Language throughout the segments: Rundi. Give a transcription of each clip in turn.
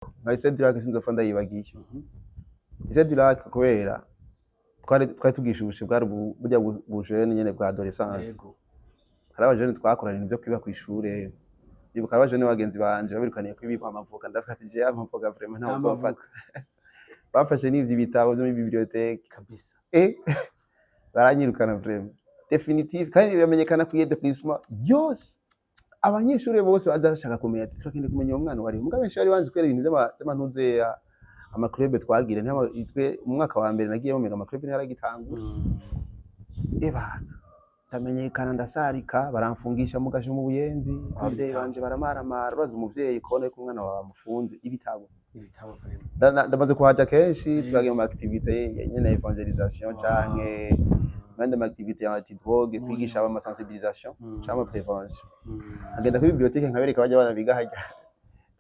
nka lycée du lac sinzopfa ndayibagiye. Lycée du lac kubera twari tugishubushe bwari burya bujene nyene bwa adolescence. Hari abajene twakorana ibintu byo kwiba kw'ishure. Ndibuka abajene bagenzi banje babirukaniye kwiba amavoka, ndavuga ati je amavoka vraiment nta uzofata. Bafashe n'ivyo bitabo byo muri bibliothèque kabisa. Baranyirukana vraiment. Definitive kandi biramenyekana ku yedeplisement yose. Abanyeshure bose baza bashaka kumenya ati turakende kumenya uwo mwana wari. Mugabe benshi bari banzi kwera ibintu by'amantuze ama club twagire ntitwe umwaka wa mbere nagiye mu ama club ntaragitangura. Ebana tamenyekana ndasarika baramfungisha mugasho mu buyenzi abavyeyi banje baramaramara baza umuvyeyi kone ko umwana wawe amufunze ibitabo vraiment. Ndamaze kuhaja kenshi turagiye mu activité nyene evangelisation canke mande ma activité ya anti-drogue kwigisha aba sensibilisation cyangwa prévention. Agenda kuri bibliothèque nkabereka bajya bana biga hajya.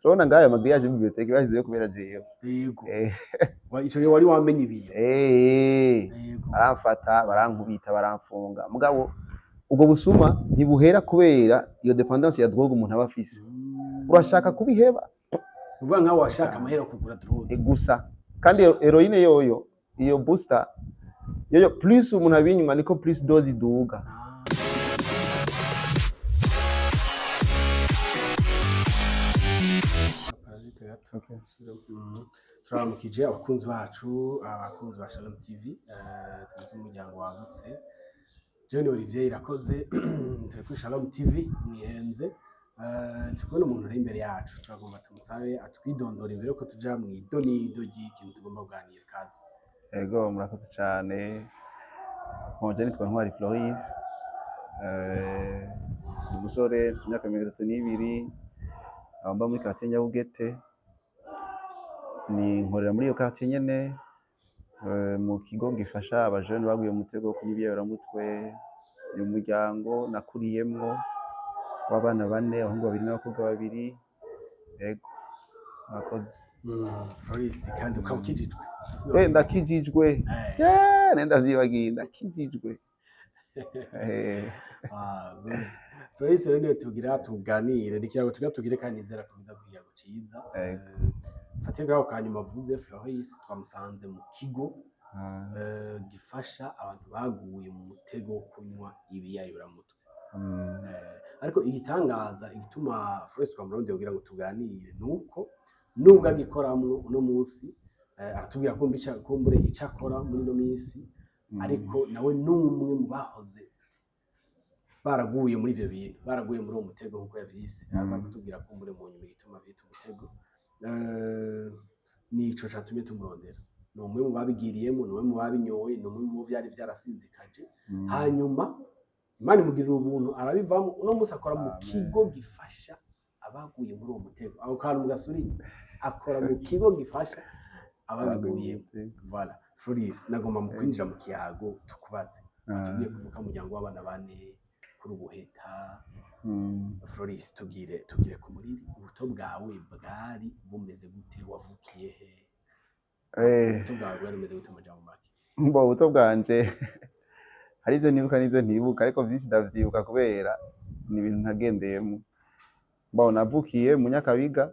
Turabona ngayo amagriage ya bibliothèque bahizeyo kubera jeyo. Yego. Ico wari wamenye ibiyo. Baramfata barankubita baramfunga. Mugabo ubwo busuma ntibuhera kubera iyo dependance ya drogue umuntu aba afise. Urashaka kubiheba? Uvuga nkaho washaka amahera kugura drogue. Gusa kandi heroine yoyo iyo booster yoyo plus umuntu abinyuma niko plus dose iduga. Turamukije abakunzi bacu abakunzi ba Shalom TV tuzi umuryango wagutse. John Olivier Irakoze turi kuri Shalom TV mwihenze tukubona umuntu uri imbere yacu turagomba tumusabe atwidondora imbere ko tuja mu idonido ry'ikintu tugomba kuganira kazi. Ego murakoze cyane. Muje nitwa Ntwari Floris. Umusore imyaka 32 amba muri quartier Nyabugete. Ni nkorera muri iyo quartier nyene mu kigo gifasha abajene baguye mu mutego kunyibiyera mutwe mu muryango nakuriyemwo w'abana 4 abahungu 2 n'abakobwa 2. Ego murakoze. Floris kandi ukabukijijwe. Ndakijijwe. Nenda vyibagiye ndakijijwe. Floris rero tugira tuganire ndikiyago tugatugire kandi nzera kubiza kuyago ciza. Fatiye ngaho kanyuma vuze Floris twamusanze mu kigo gifasha abantu baguye mu mutego kunywa ibiyayura mutwe. Ariko igitangaza igituma Floris twamuronde kugira ngo tuganire nuko nubwo agikoramwe uno munsi aratubwira ko mbica kumbure icakora muri no minsi ariko nawe numwe mu bahoze baraguye muri ivyo bintu baraguye muri uwo mutego nkuko yavyise aza kutubwira kumbure mu nyuma gituma bita umutego. Nico catumye tumurondera numwe mu babigiriyemo numwe mu babinyoye numwe mu byari byarasinzikaje hanyuma Imana imugirira ubuntu arabivamo uno munsi akora mu kigo gifasha abaguye muri uwo mutego aho kandi mugasuri akora mu kigo gifasha abaguye. Voilà Floris nagomba mu kwinjira mu kiyago tukubaze tugiye kuvuka umuryango w'abana 4 kuri ubuheta. Floris tugire ku muriri ubuto bwawe bwari bumeze gute wavukiye he? Ubuto bwawe bwari bumeze gute mu jambo make? Mbo ubuto bwanje hari ivyo nibuka n'ivyo ntibuka ariko vyinshi ndavyibuka kubera ni ibintu ntagendeyemo. Mbo navukiye mu Nyakabiga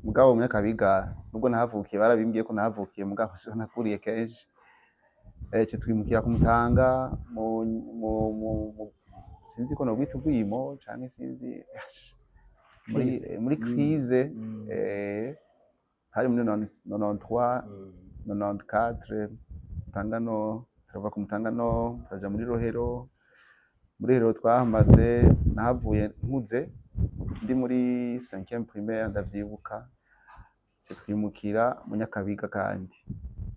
mugabo mu Nyakabiga nubwo nahavukiye barabimbwiye ko nahavukiye mugabo siho nakuriye kenshi. Twimukira ku Mutanga sinzi ko no gwita ubwimo canke sinzi muri crise hari muri 93 94 Mutangano turava ku Mutangano turaja muri Rohero. Muri Rohero twahamaze nahavuye nkuze ndi muri 5e primaire ndavyibuka. Twimukira mu Nyakabiga kandi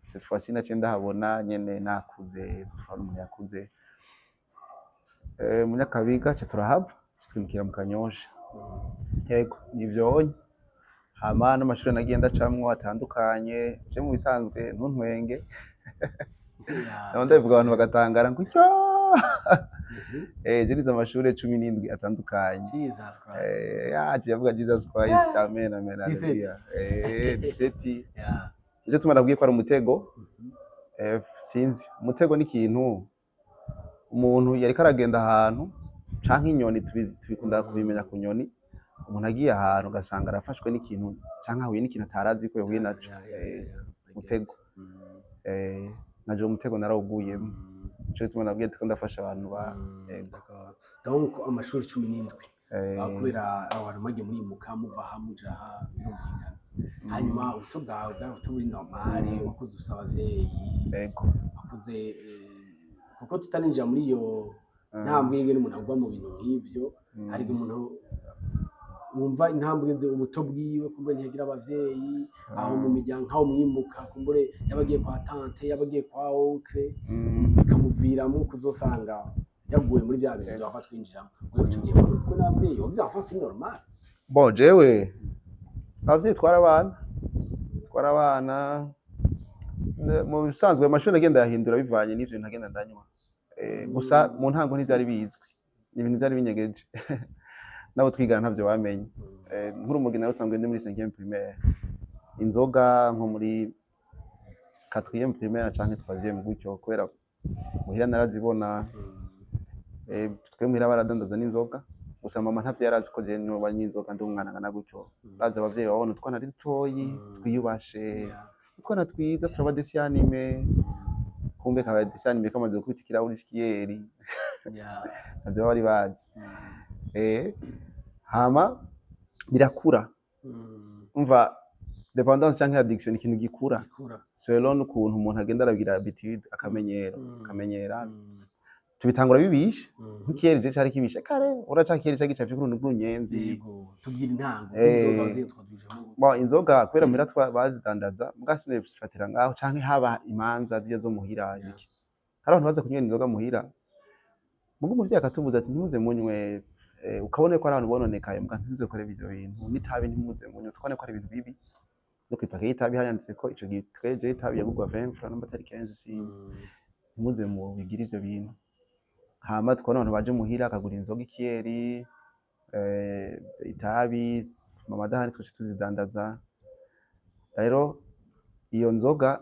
cette fois ci nace ndahabona nyene nakuze umuntu yakuze. Mu Nyakabiga turahava twimukira mu Kanyosha. Yego nivyonye hama n'amashuri nagiye ndacamwo atandukanye je mu bisanzwe ntuntwenge. Ndavuga abantu bagatangara ngo cyo je nize amashuri 17 atandukanye. Jesus Christ. Yavuga Jesus Christ amen amen haleluya. 17 icyo tumarabwiye ko ari umutego. Sinzi umutego ni ikintu umuntu yari karagenda ahantu canke inyoni tubikunda kubimenya ku nyoni umuntu agiye ahantu ugasanga arafashwe n'ikintu canke ahuye n'ikintu atarazi ko yahuye naco mutego naje umutego narawuguyemo cyo tubona nabwiye ko ndafasha abantu ba donc amashuri 17 kubera abantu magiye muri mukamuva hamuja birumvikana hanyuma uto bwawe turi normal wakuze usaba abavyeyi wakuze kuko tutaninjira muri iyo ntambwe y'ingene umuntu agwa mu bintu nk'ivyo hari umuntu wumva intambwe ze ubuto bwiwe kumbure ntiyagira abavyeyi aho mu miryango aho mwimuka kumbure yabagiye kwa tante yabagiye kwa oncle bikamuviramo kuzosanga yaguye muri bya bintu byafa twinjiramo wewe ucugiye ko n'abavyeyi wagize enfance normal bon jewe abavyeyi twara abana mu bisanzwe amashuri agenda yahindura bivanye n'ivyo ntagenda ndanywa gusa mu ntango ntivyari bizwi ibintu byari binyegeje nabo twigana ntavyo bamenye nk'urumogi narutanzwe ndi muri 5e primaire inzoga nko muri 4e primaire canke 3e gutyo kubera muhira narazibona twe muhira baradandaza n'inzoga gusa mama ntavyo yarazi ko je no banywa inzoga ndi umwana ngana gutyo baza abavyeyi babona utwana ari toyi twiyubashe utwana twiza turaba desianime kumbe kaba desianime kamaze gukubita ikirahuri c'ikiyeri navyo bari bazi hama birakura umva dependance canke addiction ikintu gikura selon ukuntu umuntu agenda aragira habitude akamenyera tubitangura bibishe nk'ikiyeri je cari kibishe kare uraca kiyeri cagicapye kurundi rw'unyenzi tubwira intango inzoga bo inzoga kubera muhira bazidandaza mugasine bifatira ngaho canke haba imanza ziya zo muhira iki hari abantu baza kunywa inzoga muhira mugo muvye akatubuza ati ntimuze munywe ukabone ko ari abantu bononekaye muga ntimuze kore ivyo bintu nitabi ntimuze munywe tukone ko ari ibintu bibi no kwipaka itabi handitse ko ico gitweje itabi yagurwa 20 francs n'amatari 15 sinzi ntimuze mu bigira ivyo bintu hama tukona abantu baje muhira akagura inzoga ikiyeri itabi mama dahari twaje tuzidandaza rero iyo nzoga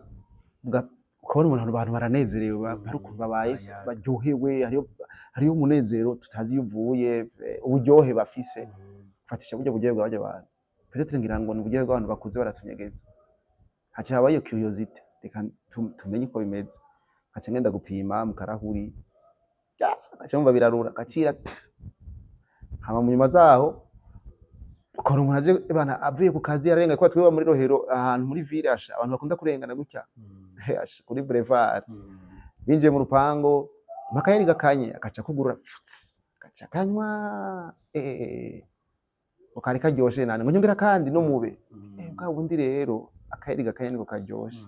kubona umuntu abantu baranezerewe bari ukuntu babaye baryohewe hariyo umunezero tutazi yuvuye uburyohe bafise fatisha buryo buryohe bw'abaje abantu peut-être ngira ngo ni uburyohe bw'abantu bakuze baratunyegeza haci habaye iyo curiosité reka tumenye uko bimeze haci ngenda gupima mu karahuri acumva birarura gacira hama mu nyuma zaho ukora umuntu aje bana avuye ku kazi yarenga kwa tweba muri Rohero ahantu muri ville asha abantu bakunda kurengana gutya kuri boulevard binje mu rupango makayeri gakanye akaca kugura akaca kanywa ukari karyoshe nane ngo nyongera kandi no mube bwa bundi rero akayeri gakanye niko karyoshe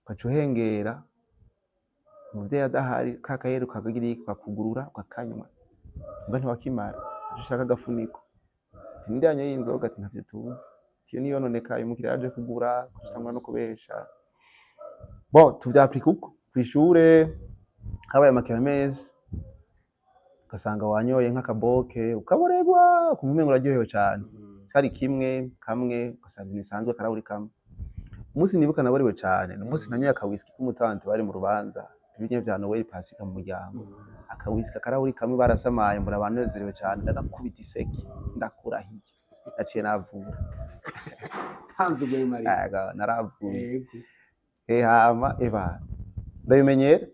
kacuhengera muvye adahari kakayeri kakagira kakugurura kakanywa ngo ntiwakimara ushaka gafuniko tindanye y'inzoga ati ntavyo tuzi kiyo niyo nonekaye umukiriya yaje kugura kutamwa no kubesha bon tuvyaplika uko kwishure habaye amakermesse ugasanga wanyoye nk'akaboke ukaboregwa kumumengo uraryohewe cyane kari kamwe ugasanga nisanzwe karahuri kamwe umunsi nibuka naborewe cyane umunsi nanyoye akawiski k'umutante bari mu rubanza ibinye vya Noel Pasika mu muryango akawiski karahuri kamwe barasamaye mbura abanezerewe cyane ndagakubita iseki ndakurahiye aciye navura tanzu gwe mari naravuye hama eba ndabimenyera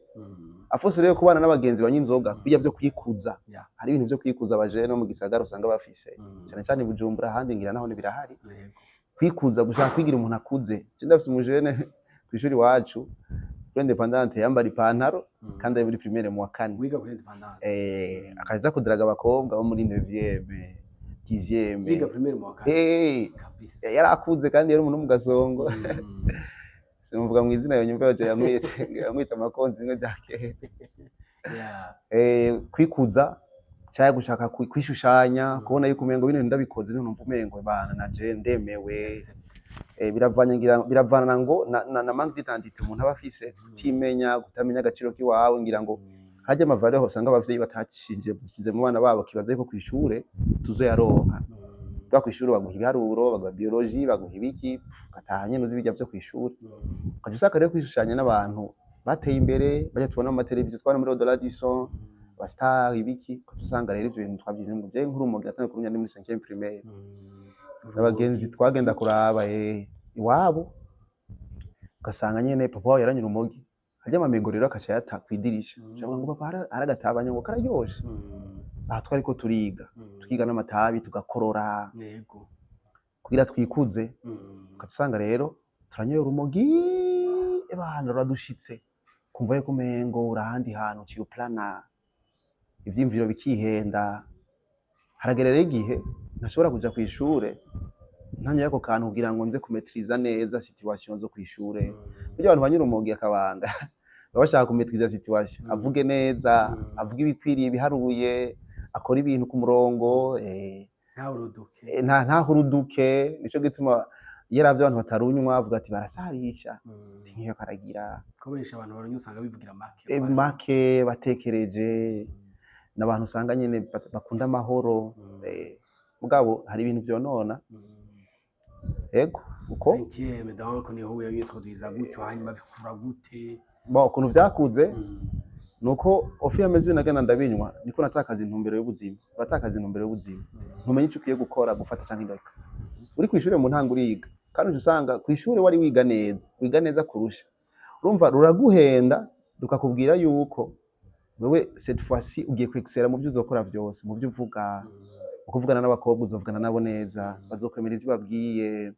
afose rero kubana n'abagenzi banywa inzoga bijya byo kwikuza hari ibintu byo kwikuza abaje no mu gisagara usanga bafise cyane cyane Bujumbura ahandi ngira naho birahari kwikuza gushaka kwigira umuntu akuze je ndafise umujene kwishuri wacu independante yambara ipantaro kandi ari muri primaire mu wa 4 wiga kuri independante akaja kudiraga abakobwa bo muri 9e 10e wiga primaire mu wa 4 kabisa yarakuze kandi yari umuntu mu gasongo simuvuga mu izina yonyumva yaje yamwita amakonzi ngo byake kwikuza cyaya gushaka kwishushanya kubona yuko umengo bino ndabikoze numva umengo bana naje ndemewe biravana ngo na manque d'identité umuntu abafise kutimenya gutamenya agaciro kiwawe ngira ngo haje amavare ho sanga abavyeyi batacishinje zikize mu bana babo kibaze ko kwishure tuzoyaronka bwa kwishuri baguha ibiharuro baguha biologie baguha ibiki gatahanye nuzi bijya byo kwishuri ukajusaka rero kwishushanya n'abantu bateye imbere bajya tubona mu televiziyo twana muri Odola Dison star ibiki usanga rero ivyo bintu twabyinjemo je nk'urumogi atanga kurunya muri 5e primaire abagenzi twagenda kuraba iwabo ugasanga nyene papa wawe yaranyura urumogi harya amamengo rero akaca yata kwidirisha cyangwa ngo papa aragatabanya ngo kararyoshe aha twariko twiga n'amatabi tugakorora yego kugira twikuze ugasanga rero turanyoye urumogi ebana radushitse kumva yuko umengo urahandi hantu uciye plana ivyimviro bikihenda haragera rero igihe ntashobora kuja kw'ishure ntanya yako kantu kugira ngo nze kumetriza neza situation zo kw'ishure burya abantu banyura urumogi akabanga baba bashaka kumetriza situation avuge neza avuge ibikwiriye biharuye akora ibintu ku murongo nta huruduke nico gituma yaravye abantu batarunywa avuga ati barasarisha nkiyo karagira kobesha abantu barunywa usanga bivugira make batekereje n'abantu usanga nyene bakunda amahoro mugabo hari ibintu vyonona ego uko 5e donc ni huye yitrodwiza gutyo hanyuma bikura gute bo ukuntu vyakuze nuko ofi yameze nagana ndabinywa niko natakaza intumbero y'ubuzima batakaza intumbero y'ubuzima ntumenye ico ukiye gukora gufata canke indeka uri kw'ishure mu ntango uriga kandi usanga kw'ishure wari wiga neza kurusha urumva ruraguhenda rukakubwira yuko wewe cette fois-ci ugiye kwexera mu byo uzokora vyose mu byo uvuga ukuvugana n'abakobwa uzovugana nabo neza bazokwemera ivyo babwiye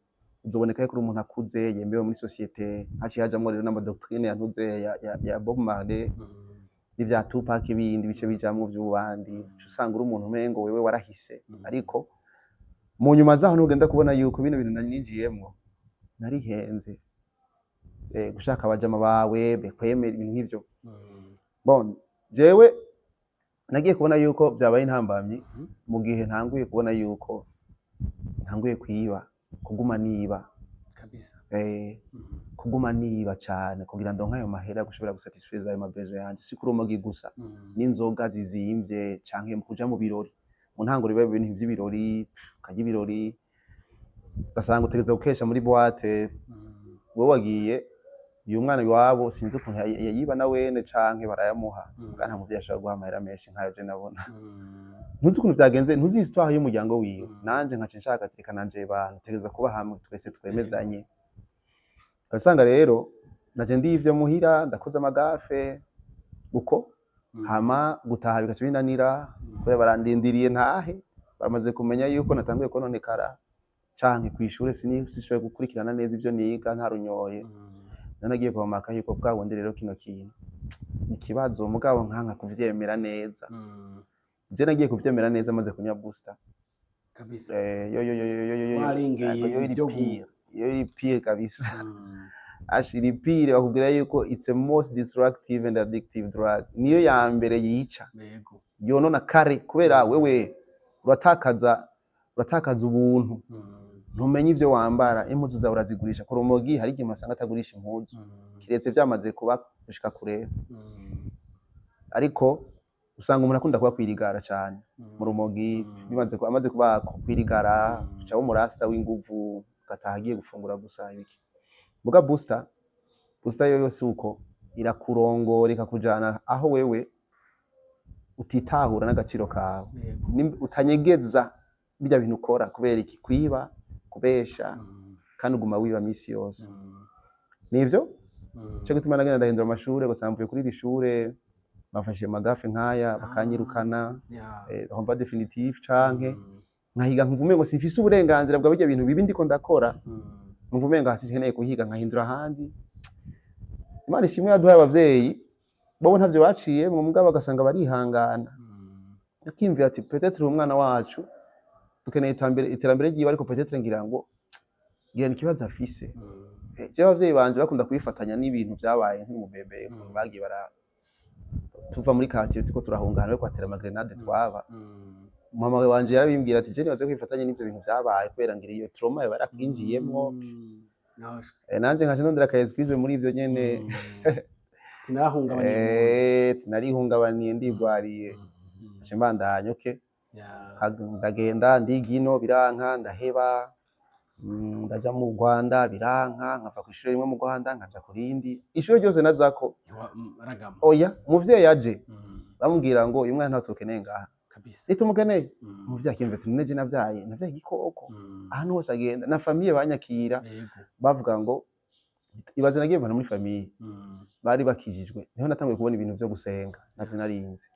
uzoboneka ko umuntu akuze yemewe muri societe haciye hajamwo rero n'amadoctrine yantuze ya Bob Marley n'ivya Tupac ibindi bice bijamwo vy'ubandi usanga uri umuntu umengo wewe warahise ariko mu nyuma zaho ntugenda kubona yuko bino bintu naninjiyemwo narihenze gushaka abajama bawe bekwemera ibintu nk'ivyo bon jewe nagiye kubona yuko byabaye intambamyi mu gihe ntanguye kubona yuko ntanguye kwiba kuguma niba kabisa kuguma niba cyane kugira ndonka ayo mahera gushobora gusatisfaiza ayo mabezo yanje si kurumogi gusa n'inzoga zizimvye canke mu kuja mu birori mu ntango riba ibintu by'ibirori ukajya ibirori ugasanga utegeza gukesha muri boîte wowe wagiye uyu mwana iwabo sinzi ukuntu yayiba na wene canke barayamuha kandi nta ashobora guha amahera menshi nkayo je nabona ntuzi ukuntu vyagenze ntuzi histoire y'umuryango wiwe nanje nkaca nshaka tireka nanje bantu tegeza kuba hamwe twese twemezanye ugasanga rero naje ndivyo muhira ndakoze amagafe uko hama gutaha bigaca binanira kubera barandindiriye ntahe baramaze kumenya yuko natanguye kononekara canke kw'ishure sinishoboye gukurikirana neza ivyo niga ntarunyoye nagiye kwamaka yuko bwawundi rero kino kintu ikibazo mugabo nkanka kuvyemera neza je nagiye kuvyemera neza maze kunywa booster kabisa yo pire kabisa ashiri pire bakubwira yuko it's a most destructive and addictive drug niyo ya mbere yica yonona kare kubera wewe uratakaza ubuntu ntumenye ivyo wambara impuzu zawe urazigurisha ku rumogi hari igihe umusanga atagurisha impuzu kiretse vyamaze kuba gushika kure ariko usanga umuntu akunda kuba kwirigara cyane mu rumogi amaze kuba kwirigara cyawo umurasta w'inguvu gataha agiye gufungura gusa ibiki buga booster yo yose uko irakurongora ikakujana aho wewe utitahura n'agaciro kawe utanyegeza bijya bintu ukora kubera iki kwiba kubesha kandi uguma wiba misi yose nivyo cyo gutuma nagenda ndahindura amashure gusamvuye kuri iri shure bafashe magafe nkaya bakanyirukana homba definitive canke nkahiga nkumvume ngo sifise uburenganzira bwa bijya bintu bibi ndiko ndakora nkumvume ngo hasikeneye kuhiga nkahindura handi Imana ishimwe yaduhaye abavyeyi bo ntavyo baciye mu mugabo bagasanga barihangana yakimviye ati peut-être umwana wacu dukeneye iterambere ryiwe ariko peut-être ngira ngo gira ikibazo afise je abavyeyi banje bakunda kubifatanya n'ibintu byabaye nk'umubebe bagiye tuva muri quartier tuko turahungana ariko atera amagrenade twaba mama wanje yarabimbwira ati je nibaze kwifatanya n'ivyo bintu byabaye kubera ngira iyo trauma barakwinjiyemo nanje nkaje ndondera kayezwize muri ivyo nyene tinarihungabaniye ndigwariye nce mbandanye okay ndagenda ndigino biranka ndaheba ndaja mu Rwanda biranka nkava kw'ishure rimwe mu Rwanda nkaja kurindi ishure ryose nazako oya umuvyeyi aje bamubwira ngo uyu mwana ntatukeneye ngaha kabisa nitumukeneye umuvyeyi akimva ati none je navyaye igikoko ahantu hose agenda na famiye banyakira bavuga ngo ibaze nagiye mvana muri famiye bari bakijijwe niho natanguye kubona ibintu vyo gusenga navyo narinzi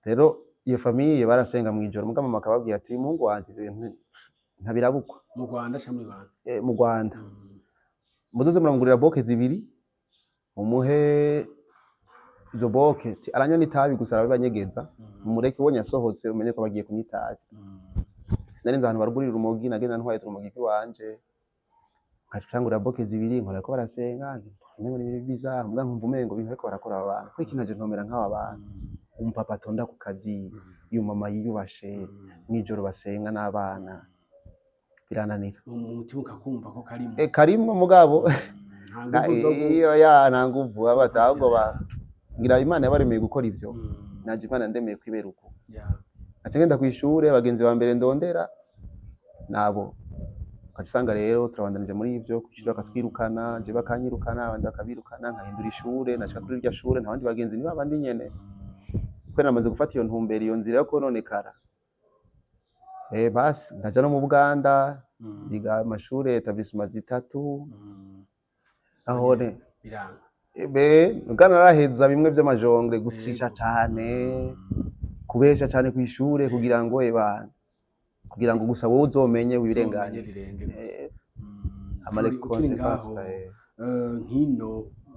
rero iyo famiye barasenga mwijoro muga mama akababwira ati umuhungu wanje ibintu ntabirabukwa mu Rwanda cyangwa muri Rwanda mu Rwanda muzoze muramugurira boke zibiri umuhe izo boke aranywa n'itabi gusa arabibanyegeza mumureke ubonye asohotse umenye ko bagiye kunywa itabi sinarinze ahantu barugurira urumogi nagenda ntwaye urumogi kwiwanje nkacangurira boke zibiri nkora ko barasenga umengo ni ibintu biza mbwa nkumva umengo ibintu ariko barakora abantu ko ikinaje ntomera nk'aba bantu umupapa atonda ku kazi uyu mama yiyubashe mwijoro basenga n'abana birananira umutima ukakumva ko karimo karimo mugabo iyo ya nta nguvu abatahubwo ngira Imana yabaremeye gukora ivyo naje Imana ndemeye kwibera uko aca ngenda kw'ishure abagenzi ba mbere ndondera nabo ukasanga rero turabandanije muri ivyo kw'ishure bakatwirukana je bakanyirukana abandi bakabirukana nkahindura ishure nashika kuri irya shure nta bandi bagenzi ni babandi nyene kuko namaze gufata iyo ntumbero iyo nzira yo kononekara basi ndaja no mu Buganda ndiga amashure etablissement zitatu ahone biranga Ugana naraheza bimwe vy'amajongre gutrisha cane kubesha cane kw'ishure kugira ngo kugira ngo gusa wowe uzomenye wirenganye amare consequence nkino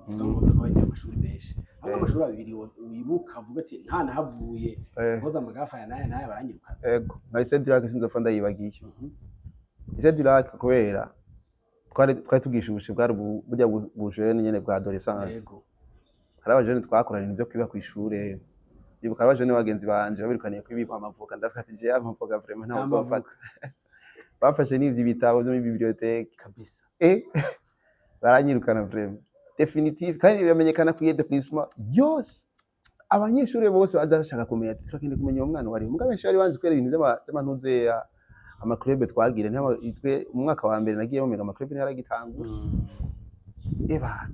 ndamuza kwa iyo mashuri benshi aba mashuri abiri wibuka vuga ati nta nahavuye koza amagafa ya naye baranyiruka ego nari Cedric sinzopfa ndayibagiye Cedric kubera twari tugishubushe bwari burya bujene nyene bwa adolescence hari abajene twakorana ibintu byo kwiba kw'ishure yibuka abajene bagenzi banje babirukaniye kwiba amavuka ndavuga ati je amavuka vraiment nta uzofata bafashe n'ivyo bitabo byo muri bibliothèque kabisa baranyirukana vraiment definitive kandi biramenyekana ku déplacement yose abanyeshuri bose baza bashaka kumenya ati turakende kumenya uwo mwana wari muga benshi bari banzi kwera ibintu by'amantuze amaklube twagire itwe mu mwaka wa mbere nagiye mu amaklube yaragitangura bana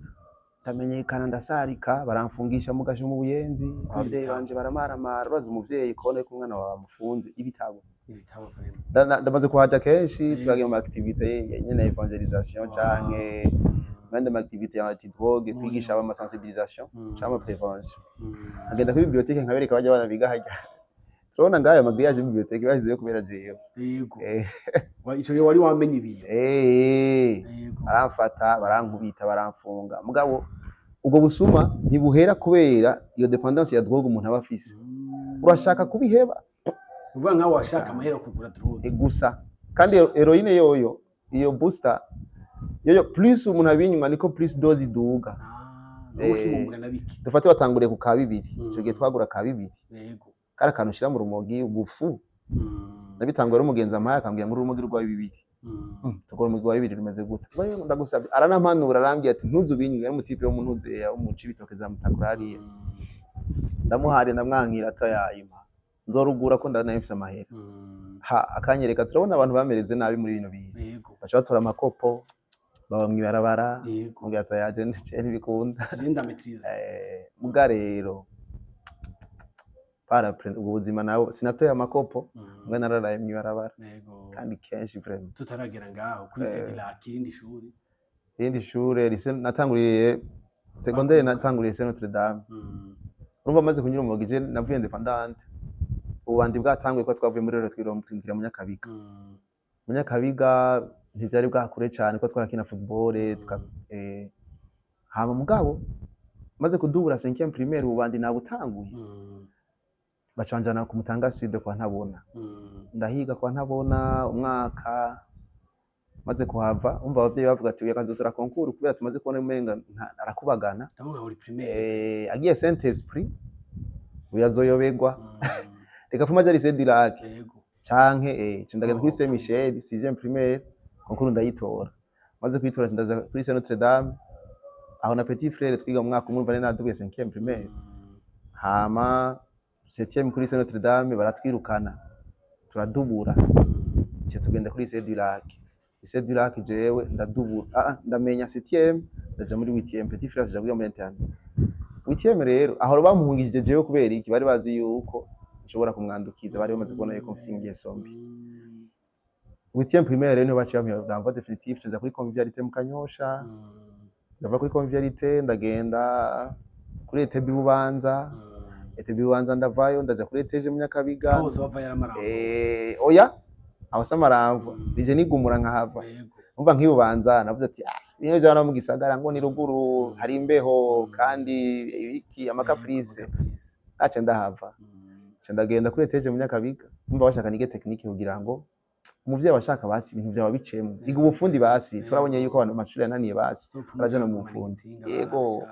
ndamenyekana ndasarika baramfungisha mu gasho mu buyenzi abavyeyi banje baramaramara baza umuvyeyi kone ko umwana wawe amufunze ibitabo ndamaze kuhaja kenshi turagiye mu activité nyene evangelisation canke mende ma activité ya anti-drogue kwigisha aba sensibilisation cyangwa prévention agenda kuri bibliothèque nkabereka bajya bana biga hajya turabona ngayo magriage bibliothèque bahize yo kubera jeyo yego ico yo wari wamenye ibiyo baramfata barankubita baramfunga mugabo ubwo busuma ntibuhera kubera iyo dependance ya drogue umuntu aba afise urashaka kubiheba uvuga nkaho washaka amahera kugura drogue gusa kandi heroine yoyo iyo booster yoyo plus umuntu abinyuma niko plus dose iduga dufate watanguriye ku ka 2 ico gihe twagura ka 2 yego kara kantu shira mu rumogi ubufu nabitangura umugenzi amaye akambwira ngo urumogi rwa 2 tugora umugi wa 2 rumeze gute bayo ndagusabye aranampanura arambye ati ntuzubinywe ari mutipe wo muntuze ya umuci bitoke za mutakurariye ndamuhari ndamwankira atayayima nzorugura ko ndanayifise amahera akanyereka turabona abantu bamereze nabi muri bino bintu bacha batora amakopo baba mwibarabara mugihe atayaje n'iceri bikunda tugenda metiza muga rero para ubuzima nawo sinatoye amakopo muga nararaye mwibarabara kandi kenshi vraiment tutaragera ngaho kuri Cedric irindi shure natanguriye secondaire natanguriye Saint Notre Dame urumva maze kunyura mu bagije navuye independante ubandi bwatanguye ko twavuye muri rero twiromtingira mu Nyakabiga ntivyari bwakure cyane ko twarakina football hama mugabo maze kudubura 5e primaire ubandi nabutanguye bacanjana ku Mutanga Sud kwa Ntabona ndahiga kwa Ntabona umwaka maze kuhava umva abavyeyi bavuga ati yakazotora concours kubera tumaze kubona umenga arakubagana ndabona uri primaire agiye Saint Esprit uyazoyobegwa reka fuma jari Cedric canke ndagenda kuri Saint Michel 6e primaire concours ndayitora maze kwitora ndaza kuri Saint Notre Dame aho na petit frère twiga mu mwaka umwe bane naduye 5e primaire hama 7e kuri Saint Notre Dame baratwirukana turadubura cyo tugenda kuri Cedric jewe ndadubura ndamenya 7e ndaja muri 8e petit frère jaguye muri 21 witiyeme rero aho bamuhungishije jewe kubera iki bari bazi yuko nshobora kumwandukiza bari bamaze kubona yuko mfise ingeso mbi witiyeme primaire rero niho baciye bampa definitif nza kuri convivialité mu Kanyosha ndava kuri convivialité ndagenda kuri ETB Bubanza ETB Bubanza ndavayo ndaja kuri ETG mu Nyakabiga aho uzova yaramaramba oya aho samaramva bije nigumura nkahava umva nk'ibubanza navuze ati niyo jana mu gisagara ngo ni ruguru hari imbeho kandi iki amakaprice acha ndahava ndagenda kuri ETG mu Nyakabiga umva bashaka nige technique kugira ngo umuvyeyi bashaka basi ibintu byaba bicemo iga ubufundi basi turabonye yuko abantu amashuri yananiye basi barajana mu bufundi yego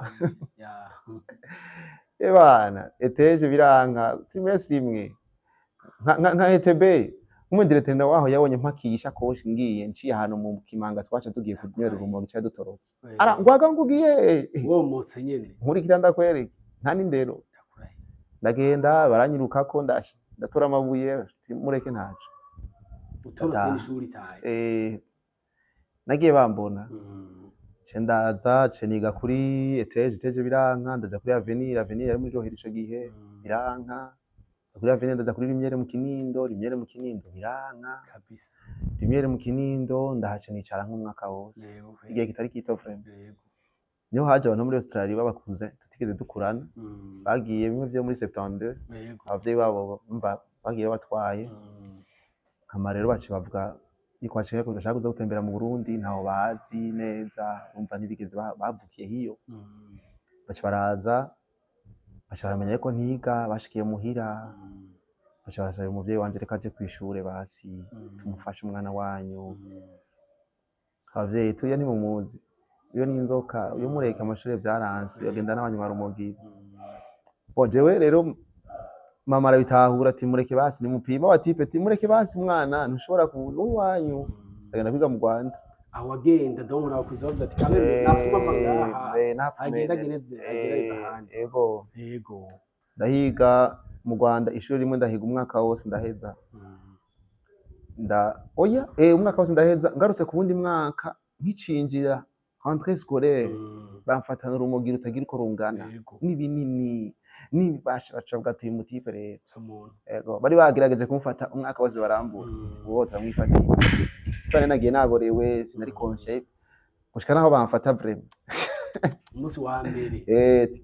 ebana ETG biranka trimestre rimwe nka ETB umudirecteur waho yabonye mpakisha koshi ngiye nciye ahantu mu Kimanga twaca tugiye kunywera urumogi cya dutorotse ara ngwaga ngugiye wo mose nyene nkurikira ndakwereka nta nindero ndagenda baranyirukako ndatora amabuye mureke ntaco utorotse n'ishuri taye nagiye bambona cendaza ceniga kuri ETG biranka ndaja kuri Avenir yari muri Rohero ico gihe biranka kuri Avenir ndaja kuri Lumiere mu Kinindo biranka kabisa Lumiere mu Kinindo ndahaca nicara nk'umwaka wose igihe kitari kito frame niho haje abantu muri Australia babakuze tutigeze dukurana bagiye bimwe byo muri 72 abavyeyi babo mva bagiye batwaye hama rero bace bavuga ikwaciye ko ndashaka kuza gutembera mu Burundi ntaho bazi neza umva nibigeze bavukiye hiyo bace baraza bace baramenya ko ntiga bashikiye muhira bace barasaba umuvyeyi wanje reka aje kwishure basi tumufashe umwana wanyu abavyeyi tuya ntimumuzi iyo ni inzoka uyu mureka amashuri byaranse yagenda n'abanywa rumogi jewe rero mama arabitahura ati mureke basi ni mupima bati peti mureke basi mwana ntushobora kubona uwanyu stagenda kwiga mu Rwanda aho agenda donc nakuzavuze ati kameme nafuma vangaha agenda gereza handi yego ndahiga mu Rwanda ishuri rimwe ndahiga umwaka wose ndaheza umwaka wose ndaheza ngarutse ku wundi mwaka nkicinjira rentrée scolaire bamfatana urumogi rutagira uko rungana n'ibinini nibasha bacavuga ati mutipe rero yego bari bagerageje kumufata umwaka wose barambura uwo turamwifatiye cyane nagiye naborewe sinari conscious gushika naho bamfata vraiment umunsi wa mbere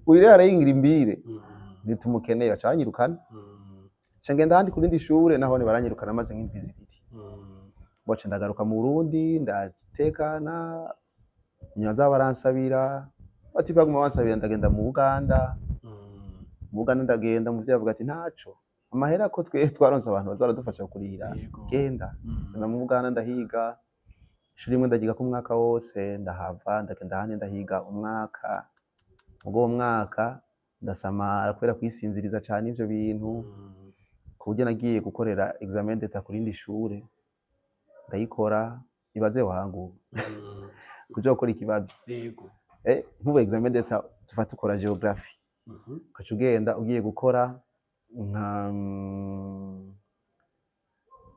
uire arayingira imbire nitumukeneye bacanyirukana ngenda handi kurindi shure naho ne baranyirukana maze nk'indwi zibiri boce ndagaruka mu Burundi ndatekana nyaza baransabira bati baguma bansabira ndagenda mu Uganda ndagenda muvye avuga ati ntaco amahera ko twe twaronse abantu bazaradufasha kurihira genda mu Uganda ndahiga ishuri rimwe ndagiga ku mwaka wose ndahava ndagenda handi ndahiga umwaka ubwo mwaka ndasamara kubera kwisinziriza cyane ivyo bintu kuburyo nagiye gukorera examen d'etat kurindi shure ndayikora ibaze wangu kuja gukora ikibazo yego nk'ubu examen d'etat tufata ukora geography ukaca ugenda ugiye gukora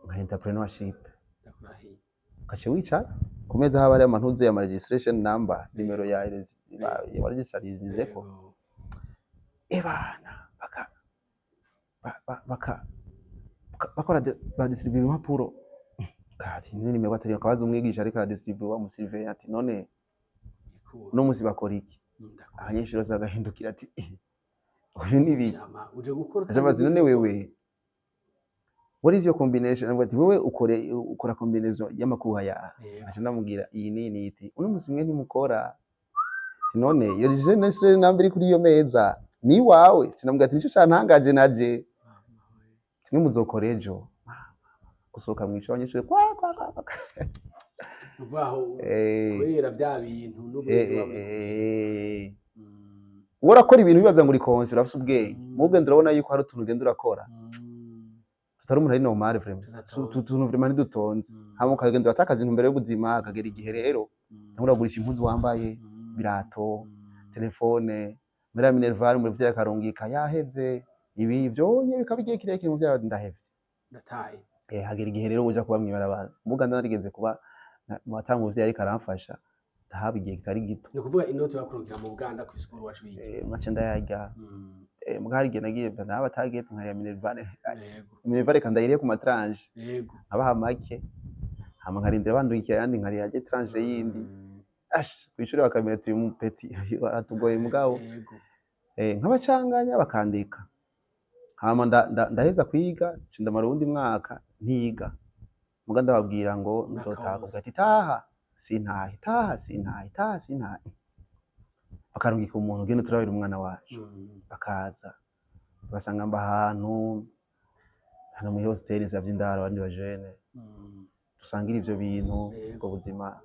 nka entrepreneurship ukaca wicara ku meza haba hari amantuze ya registration number nimero ya registerizeko ebana bakora baradistribuye impapuro kati nini nimero atari akabaza umwigisha ariko aradistribuye wa musurveillant ati none no musi bakora iki abanyeshuri bose bagahindukira ati uyu ni biki uje gukora ati none wewe what is your combination ati wewe ukora combination y'amakuha ya acha ndamubwira iyi nini iti uno musi mwe ntimukora ati none iyo register number kuri iyo meza ni wawe cinamubwira ati nico cantangaje naje kimwe muzokora ejo gusohoka mwico abanyeshuri uvaho kubera vya bintu urakora ibintu bibaza ngo uri konsi urafise ubwenge mubwe ndurabona yuko hari utuntu ugenda urakora tutari umuntu ari normal vraiment tuntu vraiment ntidutonze hama ukagenda uratakaza intumbero y'ubuzima akagera igihe rero uragurisha impuzu wambaye birato telefone muri Minerval muri vya karungika yaheze ibi vyonye bikabigiye kirekire mu vya ndahevye ndataye hagera igihe rero uja kuba mwibarabara mbuga ndarigeze kuba mu batanguzi yari karamfasha ndahaba igihe kitari gito. Ni kuvuga inoti wakurukira mu Buganda ku school wacu yiga make ndayarya. Mugari igihe nagiye naba target nkariya Minervane. Minervane kandayiriye ku matranje. Abaha make hama nkarindira bandukira yandi nkariya je tranche yindi. Kwishuri bakamera tuyu mupeti aratugoye mugabo. Nkabacanganya bakandika. Hama ndaheza kwiga cindamara uwundi mwaka ntiga. Muga ndababwira ngo nzotaha kuvuga ati taha sintahe bakarungika umuntu ugenda turabira umwana wacu bakaza basanga mba ahantu hano muri hostel zavye indaro abandi bajene dusangira ivyo bintu ubwo buzima.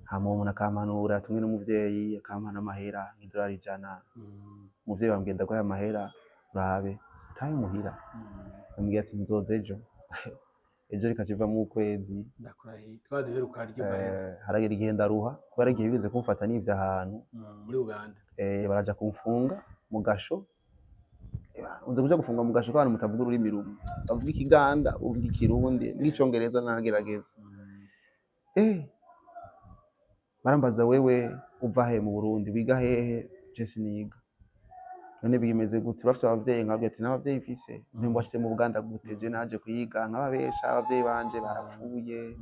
Hama umuntu akampanura tumwe n'umuvyeyi akampana amahera nk'idolari 100. Umuvyeyi wambwiye ndaguha amahera urabe tahe muhira. Ambwiye ati nzoze ejo. Ejo rikaciva mu kwezi ndakurahi twaduheruka ryo bahetse haragera igihe ndaruha kubera igihe bize kumfata n'ivyo ahantu muri Uganda baraja kumfunga mu gasho. Unze kuja gufunga mu gasho kandi mutavuga ururimi rumwe bavuga ikiganda uvuga ikirundi n'icongereza naragerageza. Barambaza wewe uva he mu Burundi wiga hehe? Je siniga. None bimeze gute urafise abavyeyi? Nkabwira ati n'abavyeyi mfise. Ntimbo washitse mu Buganda gute? Je naje kuyiga nkababesha abavyeyi banje barapfuye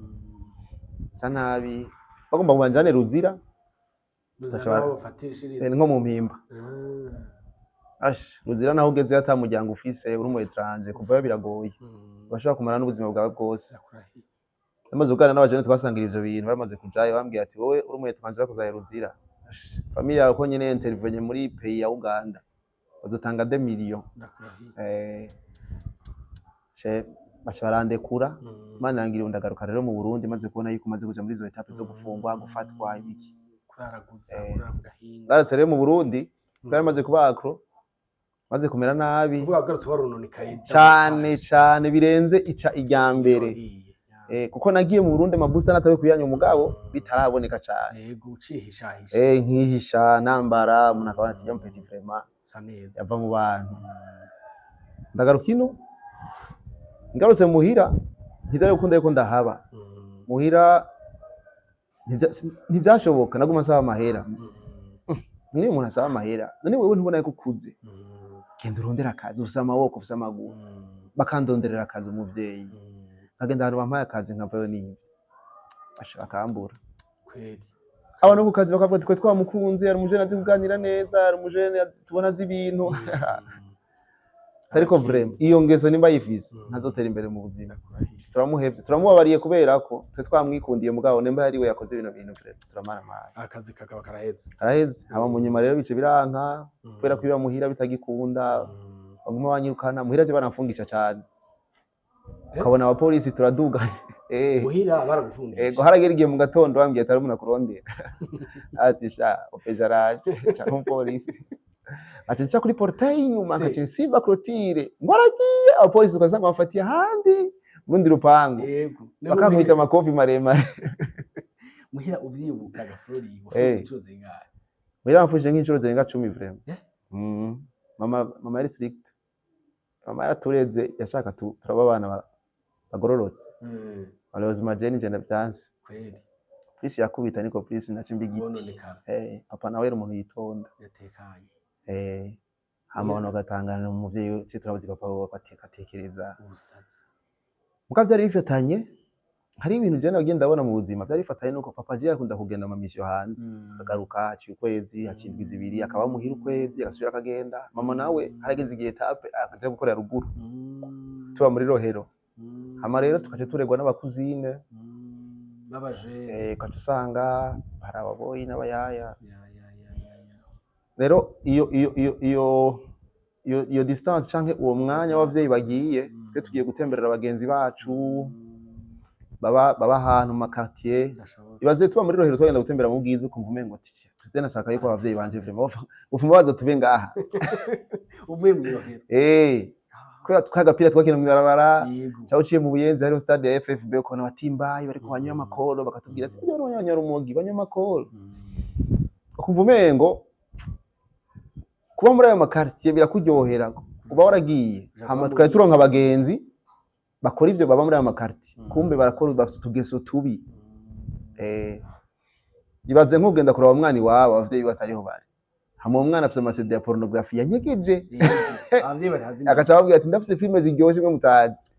sa nabi bagomba kubanjane Ruzira nko mu Mpimba. Ruzira naho ugeze ata muryango ufise uri mu etranje kuvayo biragoye bashobora kumara n'ubuzima bwawe bwose. Amaze kugana n'abajene twasangira ivyo bintu bamaze kujayo bambwiye ati wowe uri mu etranje bakuzaye Ruzira famille yawe ko nyene intervenye muri pays ya Uganda bazotanga 2 millions. Baca barandekura Imana yangira ndagaruka rero mu Burundi maze kubona yuko maze kuja muri izo etape zo gufungwa gufatwa ibiki kuraraguza gahinga. Ngaratse rero mu Burundi twari maze kubakro maze kumera nabi kuvuga garutse warunonekaye cyane birenze ica ijyambere. Kuko nagiye mu Burundi mabusa natawe kuyanya umugabo bitaraboneka cyane. Yego ucihishahisha nkihisha nambara umuntu akabona ati jya petit vraiment saneza yava mu bantu. Ndagaruka ino ngarutse muhira ntidare ukunda yuko ndahaba muhira ntibyashoboka naguma nsaba amahera. Niyo umuntu asaba amahera none wewe ntubona yuko ukuze genda urondera akazi ufise amaboko ufise amaguru bakandonderera akazi umuvyeyi nkagenda ahantu bampaye akazi nkavayo n'ivyo bashaka kambura kweli. Abantu ku kazi bakavuga ati twe twamukunze ari umujene azi kuganira neza ari umujene tubona azi ibintu ariko vraiment iyo ngeso nimba yifise ntazotera imbere mu buzima. Turamuhevye turamubabariye kubera ko twe twamwikundiye mugabo nemba ari we yakoze ibintu vraiment turamara mara akazi kakaba karaheze haba mu nyuma rero bice biranka kubera ko biba muhira bitagikunda baguma banyirukana muhira je baramfungisha cyane ukabona abapolisi turaduga muhira baragufungisha. Ego haragera igihe mu gatondo bambwiye atari umuntu akurondera ati sha opejaraje cyangwa umupolisi ati nca kuri portail inyuma ati nsiba clôture ngwaragiye abapolisi ukasanga bafatiye handi murundi rupango bakankubita amakofi maremare. Muhira uvyibuka gafuri gufunga inshuro zingahe? Muhira bamfuje nk'inshuro zirenga 10 vraiment. Mama yari strict. Mama yaratureze yashaka turaba abana bagororotse. Abayobozi majeni je ndavyanse. Kweli. Polisi yakubita niko polisi nacimba igiti. Papa nawe yari umuntu yitonda. Yatekanye. Hama abantu bagatangana umuvyeyi cyo turabazi papa batekereza ubusazi. Muka byari bifatanye hari ibintu je nagiye ndabona mu buzima byari bifatanye nuko papa je yakunda kugenda mu mission hanze akagaruka aciye ukwezi akindwi zibiri akaba muhira ukwezi agasubira akagenda. Mama nawe harageze igihe etape akaja gukorera ruguru tuba muri Rohero. Hama rero tukaje turegwa n'abakuzine babaje katusanga hari ababoyi n'abayaya. Rero iyo distance canke uwo mwanya w'abavyeyi bagiye twe tugiye gutemberera abagenzi bacu baba ahantu mu quartier ibaze tuba muri Rohero twagenda gutembera mu bwiza ukumva umengo ati tena saka yuko abavyeyi banje vraiment ufuma baza tube ngaha uvuye mu Rohero kwa tukagapira twakina mu barabara cyo uciye mu Buyenzi hari stade ya FFB ukona batimbaye bari kubanya amakoro bakatubwira ati nyoro rumogi banya amakoro ukumva umengo kuba muri ayo makartier birakuryohera uba waragiye hama tukari turonka abagenzi bakora ivyo baba muri ayo makartier kumbe barakora basutugeso tubi ibaze nk'ugenda kuraba umwana iwabo abavyeyi batariho bari hama uwo mwana afise amasede ya pornography yanyegeje abavyeyi batazi agaca ababwira ati ndafise filime ziryoshe mwe mutazi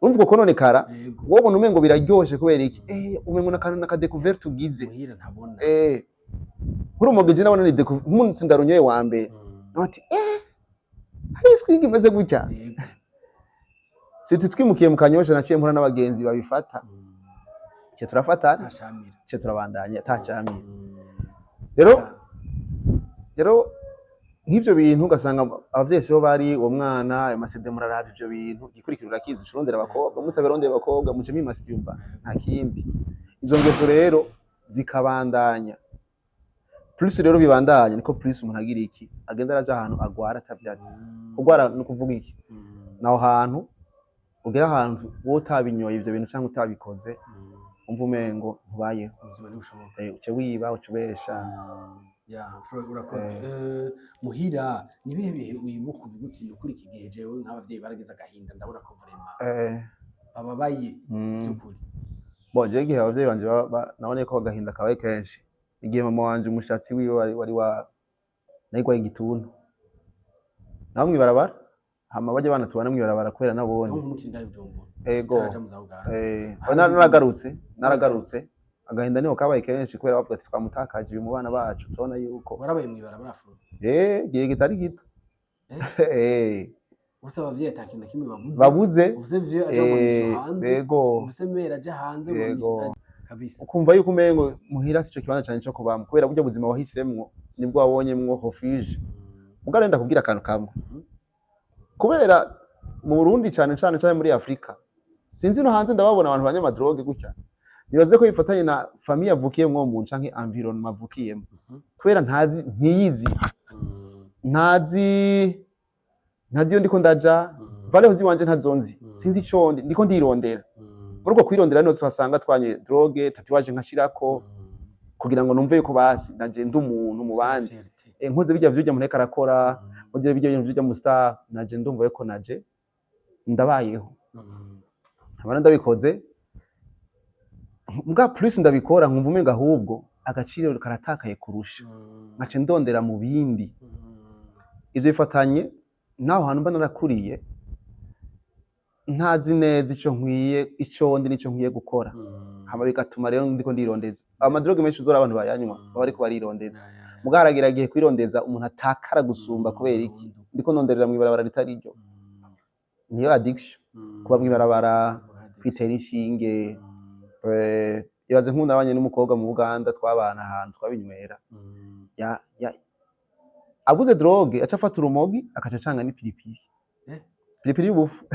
urumva uko nonekara wowe ubona umengo biraryoshe kubera iki umengo naka découverte ugize muhira ntabona nk'urumogi je nabona ni nk'umunsi ndarunyoye wa mbere ati hari iswingi imeze gutya twimukiye mu Kanyosha naciye mpura n'abagenzi babifata cyo turafatana cyo turabandanya atacamye rero nk'ivyo bintu ugasanga abavyeyi sibo bari uwo mwana ayo masede muraraba ivyo bintu gikurikira urakizi curondera abakobwa mutaberondera abakobwa muje mimasitiyumba nta kindi izo ngeso rero zikabandanya plus rero bibandanya niko plus umuntu agira iki agenda araja ahantu agwara atavyatsi kugwara no kuvuga iki naho hantu ugera ahantu wowe utabinyoye ivyo bintu cyangwa utabikoze umva umengo ntubayeho ubuzima ntibushoboka uce wiba ucubesha urakoze muhira nibihe bihe wibuka uvuga uti nukuri iki gihe jewe nk'abavyeyi barageze agahinda ndabona ko vraiment bababaye by'ukuri je igihe abavyeyi banje nabonye ko agahinda kabaye kenshi igihe mama wanje umushatsi wiwe wari nayigwaye igituntu naho mwibarabara hama baje bana tubana mwibarabara kubera nabonye ego naragarutse agahinda niho kabaye kenshi kubera bavuga ati twamutakaje uyu mu bana bacu tubona yuko warabaye mwibarabara furu gihe kitari gito Usa abavyeyi atakintu kimwe babuze uvye aje mu miso hanze ego uvye aje hanze mu miso kabisa ukumva yuko umengo muhira sico kibanza cyane cyo kubamwe kubera buryo buzima wahisemwo nibwo wabonyemwo refuge mugarenda kubwira akantu kamwe kubera mu Burundi cyane muri Afrika sinzi no hanze ndababona abantu banyama drogue gutya nibaze ko yifatanye na famille avukiyemwo mu canke environnement avukiyemo kubera ntiyizi ntazi yo ndiko ndaja vale hozi wanje ntazonzi sinzi ico ndiko ndirondera muri uko kwirondera niho twasanga twanye drogue tatuwaje nkashirako kugira ngo numve yuko basi naje ndi umuntu mu bandi nkoze bijya vyujya mu nteka arakora nkoze bijya vyujya mu star naje ndumva yuko naje ndabayeho abana ndabikoze mbwa plus ndabikora nkumva umenga ahubwo agaciro karatakaye kurusha ngace ndondera mu bindi ivyo bifatanye naho hantu mba narakuriye ntazi neza ico nkwiye ico ndi nico nkwiye gukora hama bigatuma rero ndiko ndirondeza amadroge menshi uzora abantu bayanywa baba ariko barirondeza mugaragira gihe kwirondeza umuntu atakara gusumba kubera iki ndiko nonderera mwibarabara ritari ryo niyo addiction kuba mwibarabara kwitera inshinge ibaze nkunda abanye n'umukobwa mu Buganda twabana ahantu twabinywera aguze droge aca afata urumogi akaca canga n'ipiripiri pilipiri y'ubufu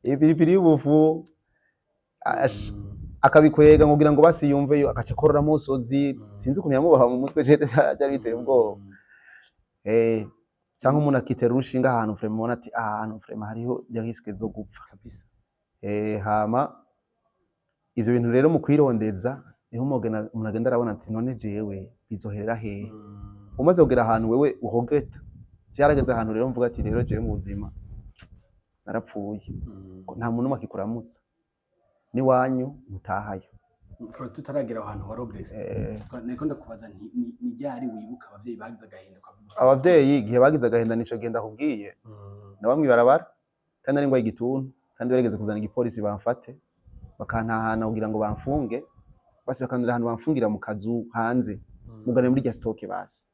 pilipiri y'ubufu akabikwega kugira ngo basi yumveyo akaca akorora musozi sinzi ukuntu yamubaha mu mutwe cyari biteye ubwoba cyangwa umuntu akitera urushinga ahantu frema ubona ati ahantu frema hariho risque zo gupfa kabisa hama ivyo bintu rero mu kwirondeza niho umuntu agenda arabona ati none jewe bizoherera hehe umaze kugera ahantu wewe uhogeta cyarageze ahantu rero mvuga ati rero jewe mu buzima narapfuye nta muntu makikuramutsa ni wanyu mutahayo for tutaragera ahantu wa progress niko ndakubaza ni ryari wibuka abavyeyi bagize agahinda abavyeyi gihe bagize agahinda nico genda kubwiye na bamwe barabara kandi ari ngwa igituntu kandi barigeze kuzana igipolisi bamfate bakantahana kugira ngo bamfunge basi bakandira ahantu bamfungira mu kazu hanze mugane muri rya stoke basi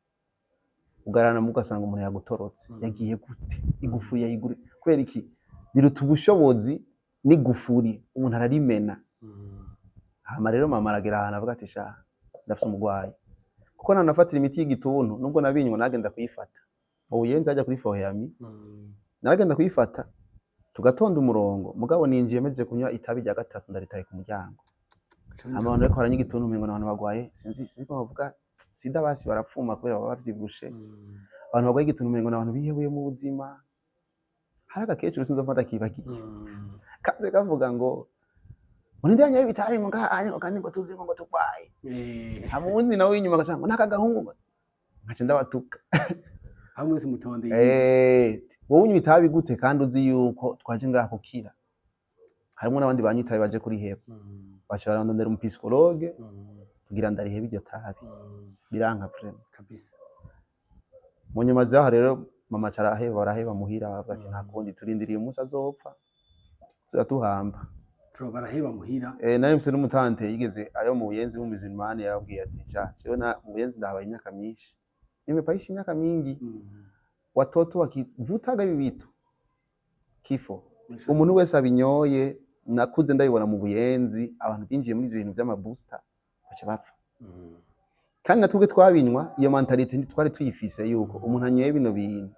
ugarana mugasanga umuntu yagutorotse yagiye gute igufuri yayigure kubera iki biruta ubushobozi n'igufuri umuntu ararimena hama rero mama aragera ahantu avuga ati sha ndafise umugwayi kuko nanafatira imiti y'igituntu nubwo nabinywa nagenda kuyifata ubuyenze ajya kuri foheyami nagenda kuyifata tugatonda umurongo mugabo ninjiye meje kunywa itabi rya gatatu ndaritaye ku muryango abantu bariko baranywa igituntu umengo n'abantu bagwaye sinzi ko bavuga sida basi barapfuma kubera baba bavyibushe abantu bagwaye igituntu umengo n'abantu bihebuye mu buzima hari agakecuru sinzofata kibagiye kaje kavuga ngo unindanya y'ibitayi ngo ngahanye kandi ngo tuzi ngo tugwaye hamundi nawe inyuma gacanga nakagahungu ngace ndabatuka hamwe se mutonde wowe unywa itabi gute kandi uzi yuko twaje ngaha kukira harimo n'abandi banyitaye baje kuri hepfo baca barandondera umupsikologe kugira ndarihebe iryo tabi biranka vrema kabisa. mu nyuma zaho rero mama baraheba muhira bati nta kundi turindiriye umunsi azopfa turatuhamba baraheba muhira. Nari mfise n'umutante yigeze ayo mu Buyenzi w'umuzimani yabwiye ati cha jewe na mu Buyenzi ndahabaye imyaka myinshi nimepaishi miaka mingi watoto wakivutaga hivi vitu kifo umuntu wese abinyoye nakuze ndabibona mu Buyenzi abantu binjiye muri ivyo bintu vy'amabooster baca bapfa kandi natubwe twabinywa iyo mentality twari tuyifise yuko umuntu anyoye bino bintu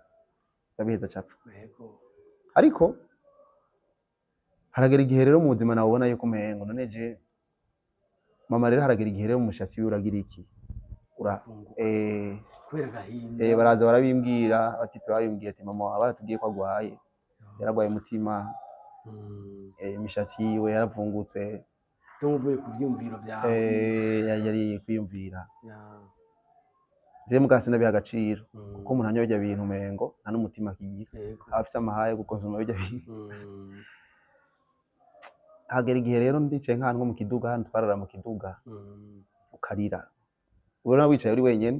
babiheza capfa ariko haragera igihe rero mu buzima nawe ubona yuko umengo none je mama rero haragera igihe rero umushatsi wiwe uragira iki kubera gahinda baraza barabimbwira bati babimbwiye ati mama baratubwiye ko agwaye yaragwaye umutima imishatsi yiwe yaravungutse tumuvuye ku vyumviro vyawe yari kwiyumvira je mugasi nabiha agaciro kuko umuntu anyoye ibyo bintu umengo nta n'umutima kigira afise amahaye gukonsoma ibyo bintu hagera igihe rero ndicaye nk'ahantu nko mu kiduga hano twarara mu kiduga ukarira ubona wicaye uri wenyene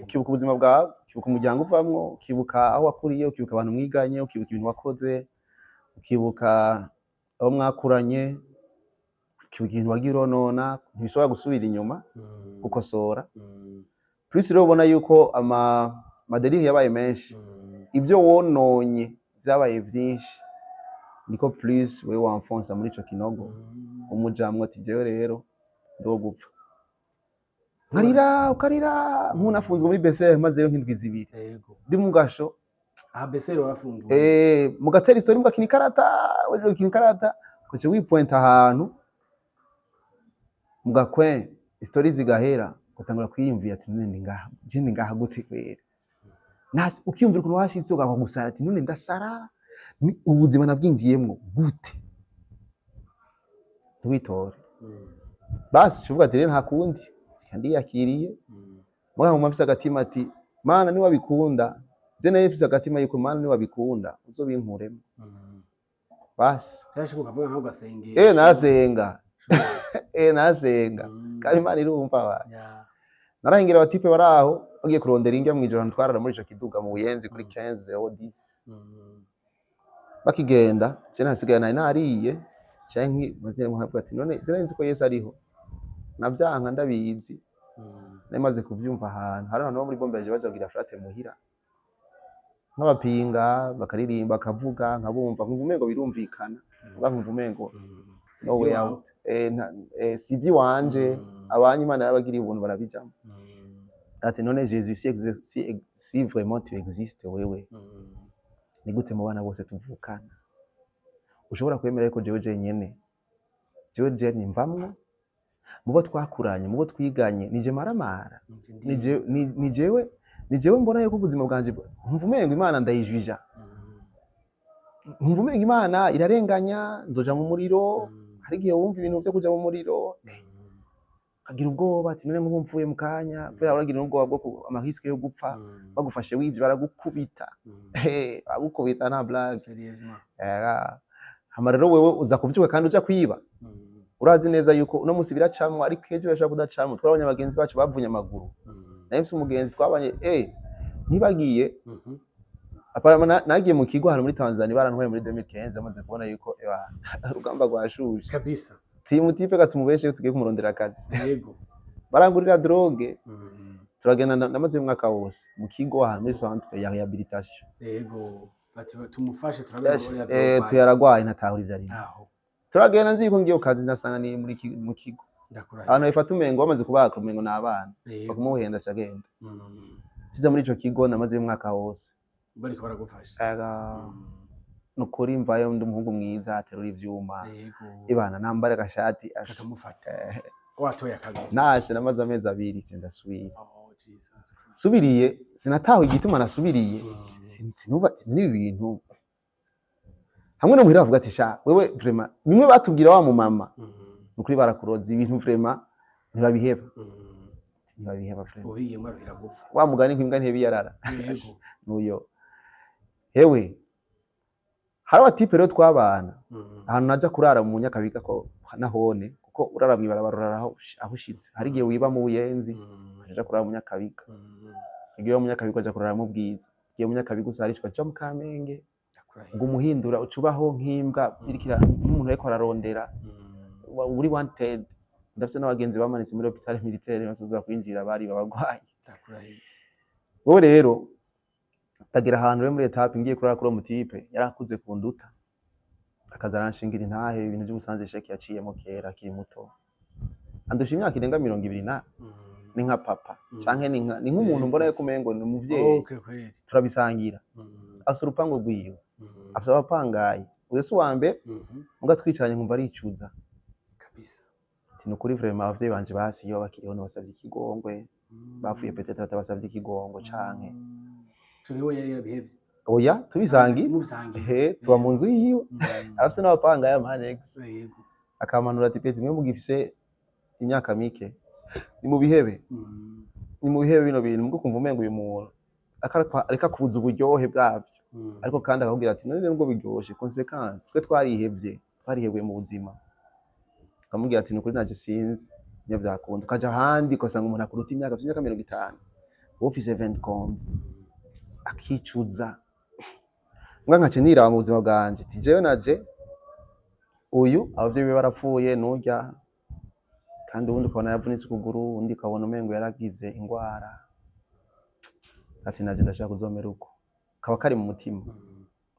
ukibuka ubuzima bwawe ukibuka umuryango uvamwo ukibuka aho wakuriye ukibuka abantu mwiganye ukibuka ibintu wakoze ukibuka aho mwakuranye ukibuka ibintu wagiye uronona ntibishobora gusubira inyuma gukosora plus rero ubona yuko amaderive yabaye menshi ibyo wononye byabaye vyinshi niko plus wewe wamfonsa muri ico kinogo umujamwe ati jewe rero ndo gupfa ukarira nkunafunzwe muri BCR maze yo nk'indwi zibiri ndi mu gasho BCR warafungiwe mu gatera istori mbwa kinikarata weje kinikarata kuce wipoint ahantu mugakwe istori zigahera utangura kwiyumvira ati none ngaha je ngaha gute kwera nasi ukiyumvira ukuntu washitse ugakwa gusara ati none ndasara ni ubuzima nabwinjiyemwo gute ntwitore basi cuvuga ati nta kundi kandi yakiriye mwana mu mafisa agatima ati mana ni wabikunda je naye mfisa agatima yuko mana ni wabikunda uzobinkuremo basi cyashe kukavuga nko gasengera nasenga nasenga kandi imana irumva wa narangira abatipe baraho bagiye kurondera ingya mu ijoro ntwarara muri ico kiduga mu Buyenzi kuri 15 au 10 bakigenda je nasigaye nariye canke muhabwa ati none je nzi ko Yesu ariho navyanka ndabizi namaze kuvyumva ahantu hari abantu bo muri bombe baje kugira frate muhira nk'abapinga bakaririmba akavuga nkabumva nkumva umengo birumvikana nkumva umengo no way out sivyi wanje abanyi Imana yarabagiriye ubuntu barabijamo ati none Jesus si vraiment tu existes wewe ni gute mu bana bose tuvukana ushobora kwemera yuko jewe nyene jewe nimvamwe mubo twakuranye mubo twiganye nije maramara ni jewe mbona yuko ubuzima bwanje nkumva umengo Imana ndayijwija nkumva umengo Imana irarenganya nzoja mu muriro hari gihe wumva ibintu byo kuja mu muriro kagira ubwoba ati none mvuye mu kanya kubera uragira ubwoba bwo amahisike yo gupfa bagufashe wivye baragukubita bagukubita nta blague seriousement hama rero wewe uza kuvyuka kandi uja kwiba urazi neza yuko uno musi biracamwa ariko ejo bashaka kudacamwa twarabanya abagenzi bacu bavunye amaguru nahise umugenzi twabanye ntibagiye nagiye mu kigo hano muri Tanzania barantwaye muri 2015 amaze kubona yuko rugamba rwashuje kabisa timu tipe katumubeshe tugiye kumurondera akazi yego barangurira drogue turagenda namaze umwaka wose mu kigo hano muri centre ya rehabilitation yego bati tumufashe turabona tuyaragwaye ntatahura ivyo ari turagenda nziko ngiye kazi nasanga ni muri mu kigo abantu bafata umengo bamaze kubaka umengo n'abana bakumuhenda cagenda kiza muri ico kigo namaze umwaka wose bariko baragufasha nukuri mvayo ndi umuhungu mwiza aterura ivyuma ibana nambara agashati akamufata watoya kabiri nashe namaze amezi abiri ndasubira subiriye sinataho igituma nasubiriye sinuba n'ibintu hamwe no muhira bavuga ati sha wewe vraiment bimwe batubwira wa mu mama nukuri barakuroza ibintu vraiment ntibabiheba vraiment ubiye maruhira gupfa wa mugani nk'imbwa ntebi yarara yego nuyo hewe hari abatipe rero twabana ahantu naja kurara mu Nyakabiga ko nahone kuko uraramwe barabarura aho ushitse hari igihe wiba mu Buyenzi aja kurara mu Nyakabiga igihe mu Nyakabiga aja kurara mu Bwiza igihe mu Nyakabiga usarishwa cyo mu Kamenge ngo umuhindura ucubaho nk'imbwa birikira n'umuntu ariko ararondera uri wanted ndafise n'abagenzi bamanitse muri hôpital militaire basoza kwinjira bari babagwaye bo rero tagira ahantu muri etape ngiye kurara kuri umutipe yarakuze kunduta akaza aranshingira intahe ibintu by'ubusanze sheki yaciyemo kera akiri muto andusha imyaka irenga 20 ni nka papa canke ni nk'umuntu mbona yuko umengo ni umuvyeyi turabisangira afite urupango rwiwe afite abapangaye wese uwambe muga twicaranye nkumva aricuza kabisa tino kuri vraiment abavyeyi banje basiyo bakiriho no basavye ikigongwe bavuye peut-être atabasavye ikigongo canke turiho yari yabihevye oya tubisangi tuba mu nzu yiwe arafite n'abapangaye amanex akamanura ati peti mwe mugifise imyaka mike ni mu bihebe bino bintu mugo kumva umengo uyu muntu areka kubuza uburyohe bwavyo ariko kandi akakubwira ati none nubwo biryoshe consequence twe twarihebwe mu buzima akamubwira ati nukuri naje sinzi nya byakunda ukaja handi ukasanga umuntu akuruta imyaka 50 office 20 com akicuza mbwa nkace nira mu buzima bwanje ati jewe naje uyu abavyeyi be barapfuye nurya kandi ubundi ukabona yavunitse ukuguru undi ukabona umengo yaragize ingwara ati naje ndashaka kuzomera uko kaba kari mu mutima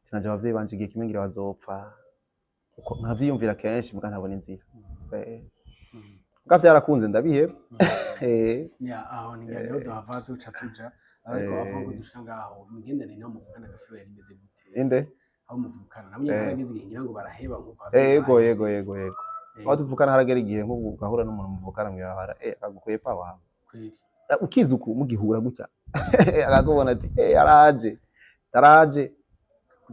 ati naje abavyeyi banje igihe kimwe ngira bazopfa uko nkavyiyumvira kenshi mbwa ntabona inzira ngavye yarakunze ndabiheba ya aho ni ngano duhava duca tuja ariko avuga dushika ngaho migendane no muvukana gafuro yari meze gute inde aho muvukana namwe yaragize igihe ngira ngo baraheba nkuko yego aho tuvukana haragera igihe nko gahura n'umuntu muvukana mwirahara agukwiye pa wawe kweli ukizuku mugihura gutya akakubona ati taraje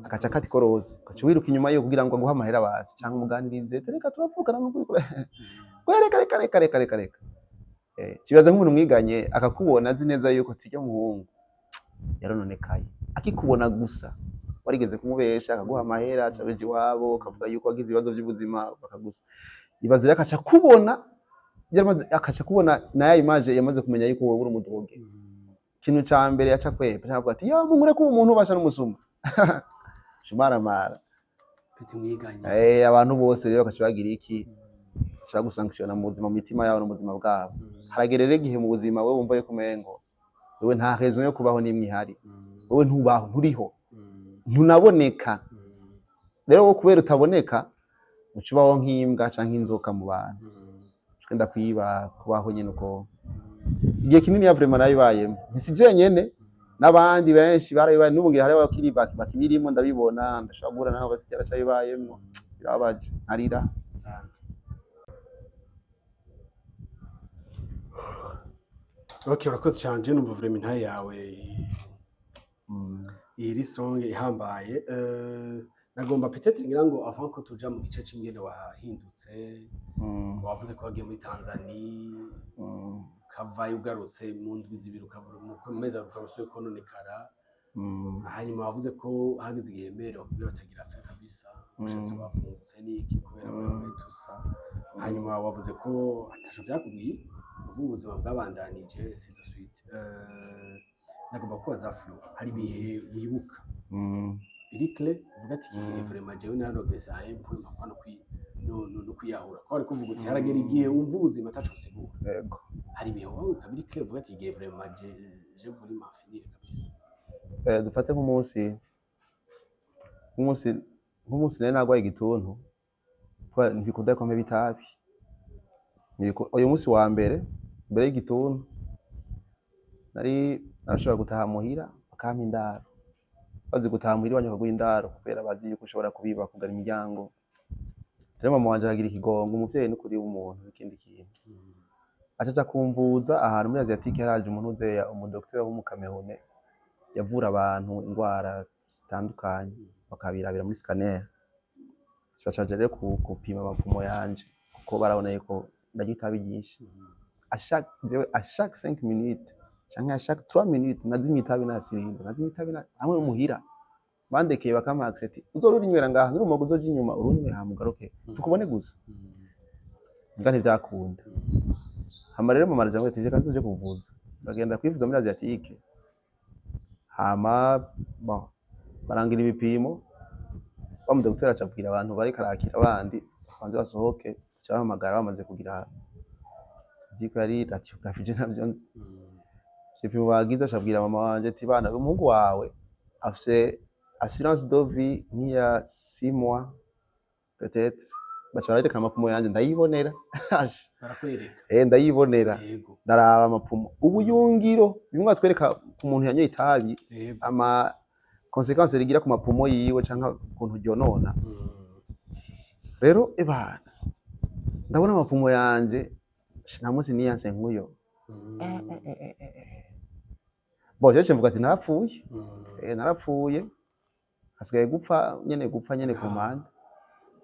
akaca kati koroze akaca wiruka inyuma yo kugira ngo aguha amahera basi cyangwa umuganirize tereka turavukana n'ukuri reka kibaza nk'umuntu mwiganye akakubona azi neza yuko tujya muhungu yarononekaye akikubona gusa warigeze kumubesha akaguha amahera cabeje iwabo akavuga yuko wagize ibibazo by'ubuzima bakagusa ibazira akaca kubona akaca kubona nayo image yamaze kumenya yuko wowe uri umudoge kintu ca mbere yaca kwepa cyangwa ati ya mumure ko umuntu ubasha n'umusuma shumaramara piti mwiganye abantu bose rero akaca bagira iki cyo gusankisiona mu buzima mu mitima yabo no mu buzima bwabo haragerere gihe mu buzima wewe wumva yuko umengo wewe nta rezo yo kubaho nimwe ihari wewe ntubaho nturiho ntunaboneka rero wo kubera utaboneka ucubaho nk'imbwa canke inzoka mu bantu twenda kwiba kubaho nyene uko igihe kinini ya vraiment nayibayemo nsije nyene n'abandi benshi barayibaye n'ubungira hari abakiri bakibirimo ndabibona ndashaka guhura naho batigera cayibayemo birabaje arira sana. Okay, urakoze cyane numva vraiment intaye yawe iri song ihambaye nagomba peut-être ngira ngo avant ko tuja mu gice c'ingene wahindutse wavuze ko wagiye muri Tanzania kavayo ugarutse mu ndwi zibiri ukabura mu mezi ukarusuye kononekara hanyuma wavuze ko hagize igihembere bakubwira batagira afya kabisa ushatse wavungutse n'iki kubera ko tusa hanyuma wavuze ko atasho byakubwiye ubuzima bwabandanije c'est de suite nagomba kubaza Flo hari bihe wibuka birikle uvuga ati igihe vraiment jewe narogese aye point makano no kwiyahura ko ari kuvuga uti haragera igihe wumva ubuzima ataco sigura yego hari bihe wowe ukabirikle uvuga ati igihe vraiment je voulais m'infinir kabisa dufate nk'umunsi nari nagwaye igituntu ntibikunda ko mpe bitabi uyu munsi wa mbere y'igituntu narashobora gutaha muhira bakampa indaro bazi gutaha muhira banyuka indaro kubera bazi yuko ushobora kubiba kugara imiryango rero mama wanje aragira ikigongo umuvyeyi n'ukuri w'umuntu n'ikindi kintu acaca kumvuza ahantu muri Asiatique haraje umuntu uzeya umudokiteri wo mu Cameroon yavura abantu indwara zitandukanye bakabirabira muri scanner bacaje rero kupima amavumo yanje kuko barabona yuko ndagira itabi ryinshi à chaque 5 minutes canke à chaque 3 minutes nazimye itabi natsirinda hamwe umuhira bandekeye bakama accept uzoruri nywera ngaha n'urumogo uzoje inyuma urunwe hamugaruke tukubone gusa mbwa ntivyakunda. Hama rero mama araja ngo ati reka nzoje kuvuza, turagenda kwivuza muri Asiatique, hama bon barangira ibipimo, wa mudokiteri aca abwira abantu bariko arakira abandi banze basohoke, aca arahamagara bamaze kugira sinzi ko yari radiographe je ntavyo nzi. Ibipimo bagize aca abwira mama wanje ati bana umuhungu wawe afise assurance de vie nk'iya 6 mois peut-être, baca barareka amapumo yanje ndayibonera. Barakwereka ndayibonera yego ndaraba amapumo ubuyungiro bimwe atwereka ku muntu yanyoye itabi ama consequences rigira ku mapumo yiwe canka kuntu ryonona. Rero ebana ndabona amapumo yanje nta munsi niyanse nkuyo. Bo je mvuga ati narapfuye. Narapfuye hasigaye gupfa nyene ku mpande.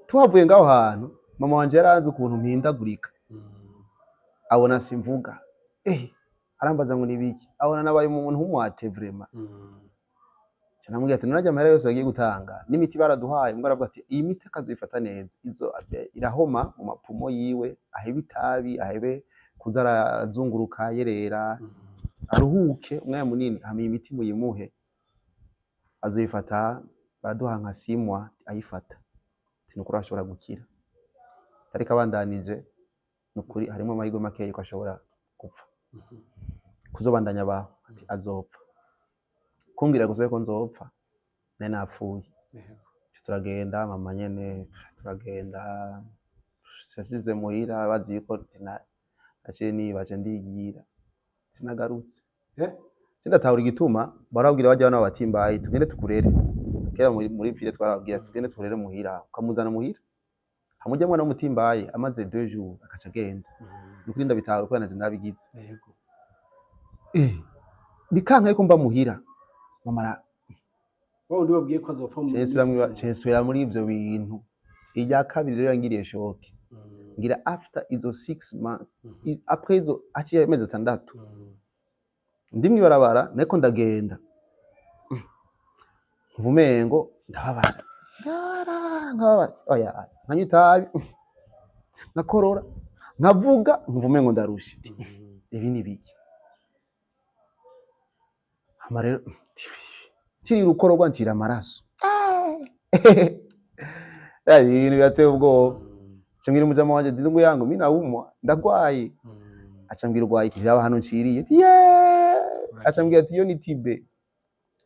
Tuhavuye ngaho hantu mama wanje yaranze ukuntu mpindagurika, abona simvuga, arambaza ngo nibiki, abona nabaye umuntu w'umwate vraiment. Namubwiye ati narajya amahera yose bagiye gutanga n'imiti baraduhaye, mbwa aravuga ati iyi miti akazifata neza, izo irahoma mu mapumo yiwe, ahebe itabi, ahebe kuza arazunguruka yerera, aruhuke umwanya munini, hama iyi miti muyimuhe azoyifata, baraduha nka 6 mois ayifata, sinukuri ashobora gukira. Ariko abandanije nukuri harimo amahirwe makeya ko ashobora gupfa, kuzobandanya baho ati azopfa, kumbwira gusa ko nzopfa nari napfuye. Turagenda mama nyene turagenda sasize muhira bazi ko naciye nibaje ndigira sinagarutse. Sindatahura igituma barabwira bajya bana batimbaye tugende tukurere, kera muri vile twarabwira tugende tukurere muhira, ukamuzana muhira hamujya mwana w'umutimbaye amaze 2 jours akaca agenda. Nukuri ndabitahura ko naje nabigize. Bikanka yuko mba muhira mama wowe ndi wabwiye ko azopfa mu Censura muri ivyo bintu. Irya kabiri rero ngiriye shoke, ngira after izo 6 months après izo aciye amezi 6 ndimwe barabara nako ndagenda mvumengo ndababara oya nkanyitabi nakorora nkavuga mvumengo ndarusha. Ibi ni biki hama rero kiri rukorogwa ncira amaraso. Ibintu birateye ubwoba. Cyambwira umujama wanje ndingo yangu mimi naumwa ndagwaye. Acambwira urwaye kijaba hano nciriye. Acambwira ati yo ni tibe.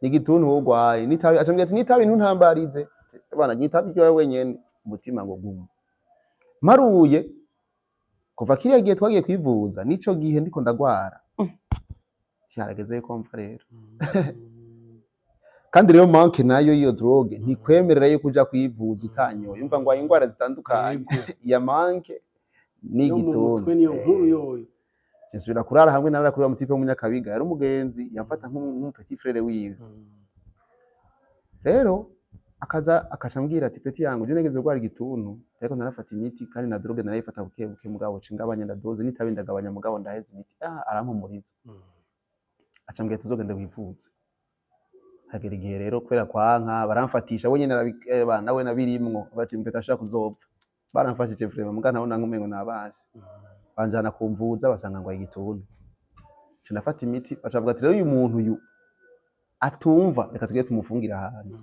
Nigituntu wo gwaye nitabi, acambwira ati nitabi ntuntambarize. Bana nitabi cyo wenyene umutima ngo gumu. Maruye kuva kiriya gihe twagiye kwivuza nico gihe ndiko ndagwara. Cyarageze ko mfa rero. Kandi rero manke nayo iyo drogue ntikwemerera yo kuja kwivuza utanyoye, umva ngo ingwara zitandukanye ya manke n'igituntu. Niyo nkuru yoyo Nsubira kurara hamwe narara kuri wa mutipe w'umunyakabiga, yari umugenzi yamfata nk'umupetit frère wiwe. Rero akashambwira ati peti yangu je negeze gwa igituntu, ariko narafata imiti kandi na drogue narayifata buke mugabo cingabanya ndadoze nitabi ndagabanya mugabo ndaheze imiti. Arampumuriza. Acambwira tuzogenda kwivuza. Hagera igihe rero kwera kwanka baramfatisha wenyene nawe nabirimwo bati mpeka ashaka kuzopfa. Baramfashije vraiment muga ntabona nkumengo nabasi. Banjana kumvuza basanga ngo igituntu. Cinafata imiti bacavuga ati rero uyu muntu uyu atumva reka tugiye tumufungira ahantu.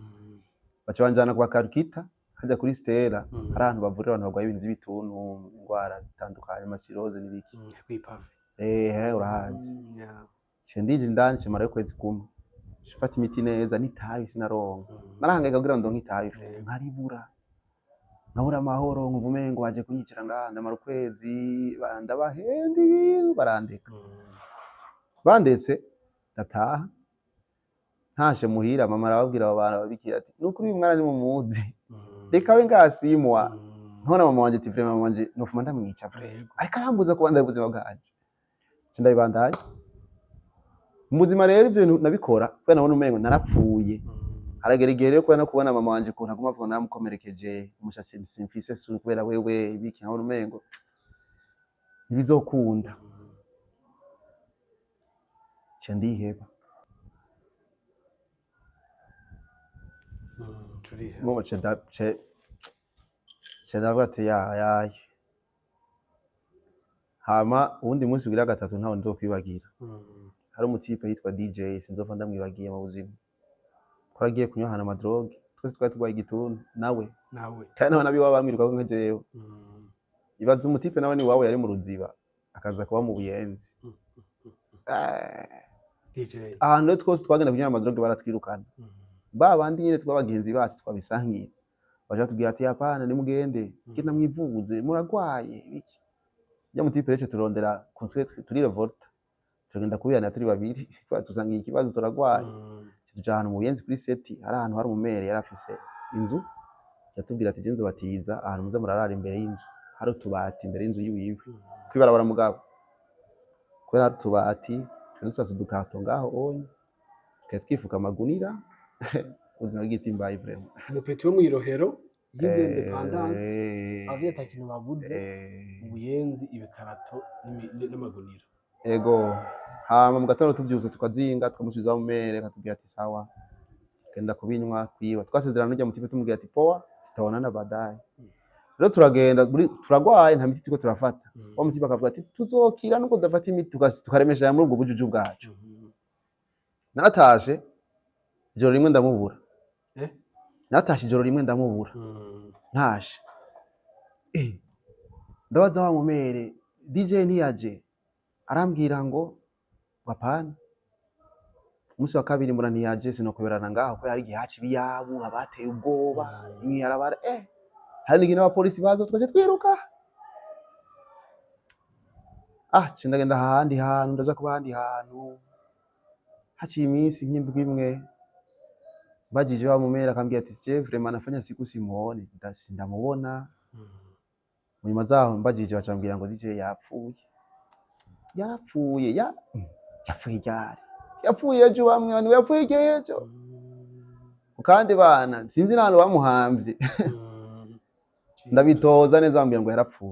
Baca banjana kwa Karukita hajya kuri Stella, hari ahantu bavurira abantu barwaye ibintu by'ibituntu, ingwara zitandukanye, amasirose n'ibiki. Kwipave. Urahazi. Cendije indani cemara yo kwezi kumwe. Shifata imiti neza nitabi sinaronka. Narahangayika kugira ngo nkitabi nkaribura. Nkabura amahoro nkuvumengo waje kunyicira nganda mara ukwezi barandabahenda ibintu barandeka. Bandetse ndataha. Ntashe muhira mama arababwira abo bana babikira ati nukuri uyu mwana ni mumuzi. Reka we ngasimwa. Ntona mama wanje ati vraiment mama wanje nofuma ndamwica vraiment. Ariko arambuza kubanda ubuzima bwanje. Sindabibandanye. Mubuzima rero ibyo nabikora kubera nabona umengo narapfuye. Haragera igihe rero kubera no kubona mama wanje ko ntaguma avuga naramukomerekeje umushasi simfise suri kubera wewe ibiki nabona umengo ntibizokunda. Ndiheba. Mama chendavuga ati yaye hama uwundi munsi ugira gatatu ntawo nzokwibagira hari umutipe yitwa DJ sinzopfa ndamwibagiye mu buzima twaragiye kunywa hana amadroge twese twari turwaye igituntu nawe kandi nawe nabi wabamwiruka ko nkejewe ibaza umutipe nawe ni wawe yari mu ruziba akaza kuba mu buyenzi DJ ahantu twose twagenda kunywa amadroge baratwirukana babandi nyine twabagenzi bacu twabisangiye baje batubwira ati hapana nimugende kina mwivuze muragwaye biki ya mutipe rece turondera kuntwe turi revolta tugenda kubiyana turi babiri tusangiye ikibazo turagwaye tujana mu buyenzi kuri seti hari ahantu hari umumere yari afise inzu yatubwira ati jenzo batiza ahantu muze murarara imbere y'inzu hari utubati imbere y'inzu yiwiwe kwibarabara mugabo kwera hari utubati twese dukato ngaho onye twifuka amagunira ubuzima bw'itimbaye vraiment umupeti wo mwirohero yize independent avuye atakintu baguze ubuyenzi ibikarato n'amagunira ego hama mu gatondo tuvyuze tukazinga tukamusubiza mu mere katubwira ati sawa kenda kubinywa kwiba twasezerana n'ujya mutipe tumubwira ati powa tutabonana badaye rero turagenda turagwaye nta miti tuko turafata wa mutipe akavuga ati tuzokira nuko dafata imiti tukaremesha muri ubwo bujuju bwacu naratashe ijoro rimwe ndamubura naratashe ijoro rimwe ndamubura ntashe ndabaza wa mumere DJ ntiyaje arambwira ngo wapana umunsi wa kabiri mbona ntiyaje sinokuberana ngaho ko yari gihaci biyabu abateye ubwoba imwe yarabara hari n'igina abapolisi bazo twaje twiruka cindagenda ahandi hantu ndaja kuba ahandi hantu haciye iminsi nk'indwi imwe bajije wa mumera akambwira ati je vraiment nafanya siku simuone ndamubona munyuma zaho mbajije bacambwira ngo DJ yapfuye yapfuye ryari yapfuye ejo bamwe ni yapfuye ejo kandi bana sinzi nano bamuhambye ndabitoza neza bambwira ngo yarapfuye